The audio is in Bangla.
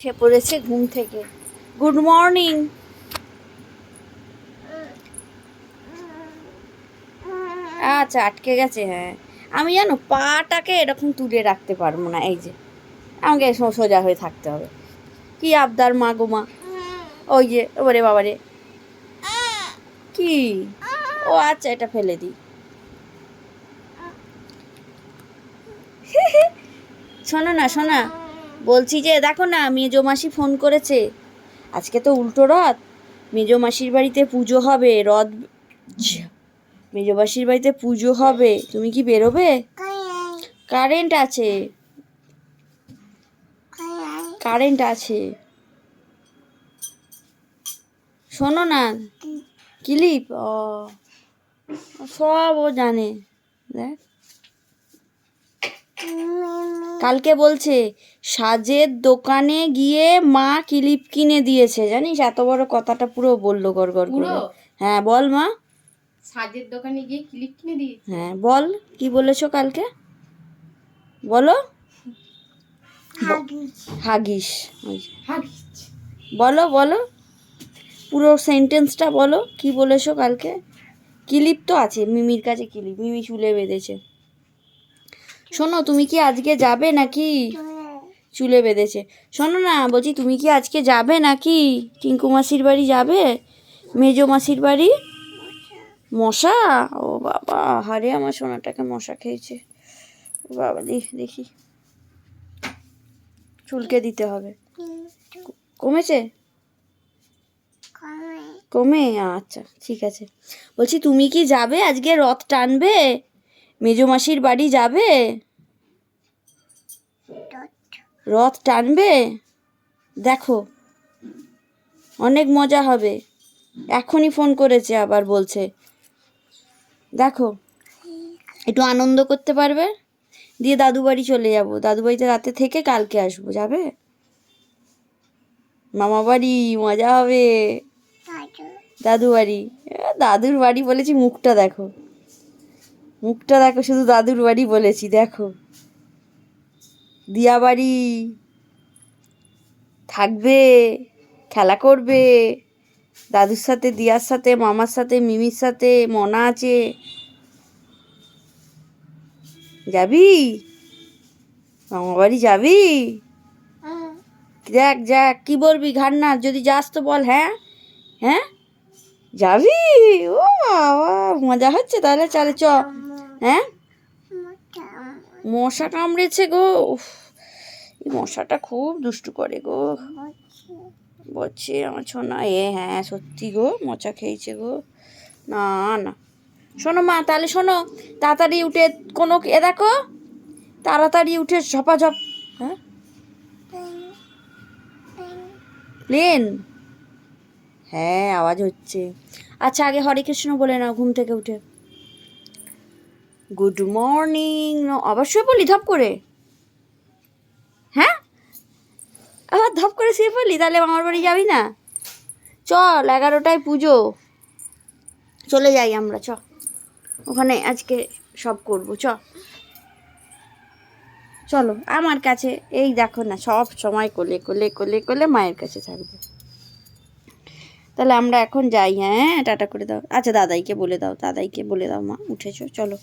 উঠে পড়েছে ঘুম থেকে। Good morning. আচ্ছা, আটকে গেছে। হ্যাঁ, আমি জানো পাটাকে এরকম তুলে রাখতে পারবো না। এই যে আমাকে সোজা হয়ে থাকতে হবে। কি আবদার মা গো মা। ওই যে ওরে বাবারে, কি? ও আচ্ছা, এটা ফেলে দিই। শোনো না, শোনা, বলছি যে দেখো না, মেজো মাসি ফোন করেছে। আজকে তো উল্টো রথ, মেজো মাসির বাড়িতে পুজো হবে। রথ, মেজো মাসির বাড়িতে পুজো হবে। তুমি কি বেরোবে? কারেন্ট আছে, কারেন্ট আছে। শোনো না, ক্লিপ, ও সব ও জানে। দেখ, কালকে বলছে সাজের দোকানে গিয়ে মা ক্লিপ কিনে দিয়েছে, জানিস? এত বড় কথাটা পুরো বললো গড় গড় করে। হ্যাঁ বল মা। সাজের দোকানে গিয়ে ক্লিপ কিনে দিয়েছে? হ্যাঁ বল, কি বলেছো কালকে? বলো। হাগিস, বলো বলো, পুরো সেন্টেন্সটা বলো, কি বলেছো কালকে? ক্লিপ তো আছে মিমির কাছে, ক্লিপ মিমি চুলে বেঁধেছে। শোনো, তুমি কি আজকে যাবে নাকি? চুলে বেঁধেছে। শোনো না, বলছি তুমি কি আজকে যাবে নাকি টিঙ্কু মাসির বাড়ি যাবে? মেজো মাসির বাড়ি? মশা? ও বাবা, হারে আমার সোনাটাকে মশা খেয়েছে। বাবা, দেখি, চুলকে দিতে হবে। কমেছে? কমে? আচ্ছা ঠিক আছে। বলছি তুমি কি যাবে আজকে? রথ টানবে? মেজো মাসির বাড়ি যাবে? রথ টানবে? দেখো, অনেক মজা হবে। এখনই ফোন করেছে, আবার বলছে দেখো, একটু আনন্দ করতে পারবে। দিয়ে দাদু বাড়ি চলে যাবো, দাদু বাড়িতে রাতে থেকে কালকে আসবো। যাবে? মামা বাড়ি মজা হবে। দাদু বাড়ি, দাদুর বাড়ি বলেছি, মুখটা দেখো, মুখটা দেখো, শুধু দাদুর বাড়ি বলেছি। দেখো, দিয়া বাড়ি থাকবে, খেলা করবে দাদুর সাথে, দিয়ার সাথে, মামার সাথে, মিমির সাথে। মনা আছে। যাবি? মামা বাড়ি যাবি? দেখ যাক, কি বলবি? ঘাড় না, যদি যাস তো বল হ্যাঁ। হ্যাঁ যাবি? ও বাবা, মজা হচ্ছে তাহলে, চলে চ। হ্যাঁ, মশা কামড়েছে গো। এই মশাটা খুব দুষ্টু করে গো। বলছে আমার ছোনা, হ্যাঁ সত্যি গো, মশা খেয়েছে গো। না না, শোনো মা, তাহলে শোনো, তাড়াতাড়ি উঠে কোনো দেখো, তাড়াতাড়ি উঠে ঝপাঝপ। হ্যাঁ, প্লেন? হ্যাঁ আওয়াজ হচ্ছে। আচ্ছা, আগে হরে কৃষ্ণ বলে নাও ঘুম থেকে উঠে। গুড মর্নিং অবশ্যই বলি, ধপ করে। হ্যাঁ, আবার ধপ করে শুয়ে পড়লি? তাহলে মামার বাড়ি যাবি না? চল, 11টায় পুজো, চলে যাই আমরা। চ, ওখানে আজকে সব করবো। চলো আমার কাছে। এই দেখো না, সব সময় কোলে কোলে কোলে কোলে মায়ের কাছে থাকবে। তাহলে আমরা এখন যাই। হ্যাঁ, টাটা করে দাও। আচ্ছা, দাদাইকে বলে দাও, দাদাইকে বলে দাও মা উঠেছো, চলো।